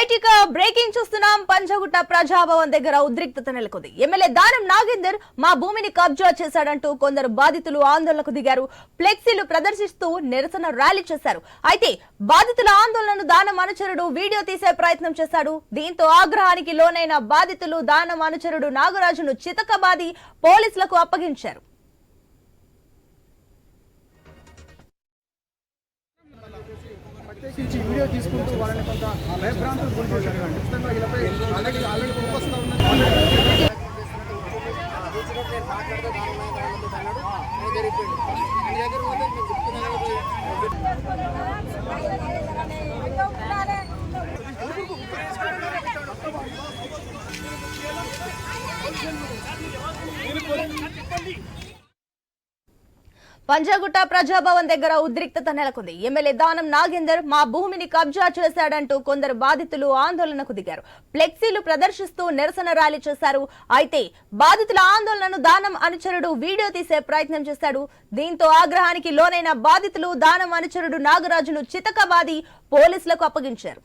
Right ఇక breaking చూస్తున్నాం. పంజగుట్ట ప్రజాభవన్ దగ్గర ఉద్రిక్తత నెలకొంది. ఎమ్మెల్యే దానం నాగేందర్ మా భూమిని కబ్జా చేశాడంటూ కొందరు బాధితులు ఆందోళనకు దిగారు. ఫ్లెక్సీలు ప్రదర్శిస్తూ నిరసన ర్యాలీ చేశారు. అయితే బాధితుల ఆందోళనను దానం అనుచరుడు వీడియో తీసే ప్రయత్నం చేశాడు. దీంతో ఆగ్రహానికి లోనైన బాధితులు దానం అనుచరుడు నాగరాజును చితకబాది పోలీసులకు అప్పగించారు. వీడియో తీసుకుంటూ వాళ్ళని కొంత భయభ్రాంతులు గురిచేశారు. ఖచ్చితంగా వీళ్ళపై ఆల్రెడీ ఉపస్థిత ఉన్నారు. పంజగుట్ట ప్రజాభవన్ దగ్గర ఉద్రిక్తత నెలకొంది. ఎమ్మెల్యే దానం నాగేందర్ మా భూమిని కబ్జా చేశాడంటూ కొందరు బాధితులు ఆందోళనకు దిగారు. ఫ్లెక్సీలు ప్రదర్శిస్తూ నిరసన ర్యాలీ చేశారు. అయితే బాధితుల ఆందోళనను దానం అనుచరుడు వీడియో తీసే ప్రయత్నం చేశాడు. దీంతో ఆగ్రహానికి లోనైన బాధితులు దానం అనుచరుడు నాగరాజును చితకబాది పోలీసులకు అప్పగించారు.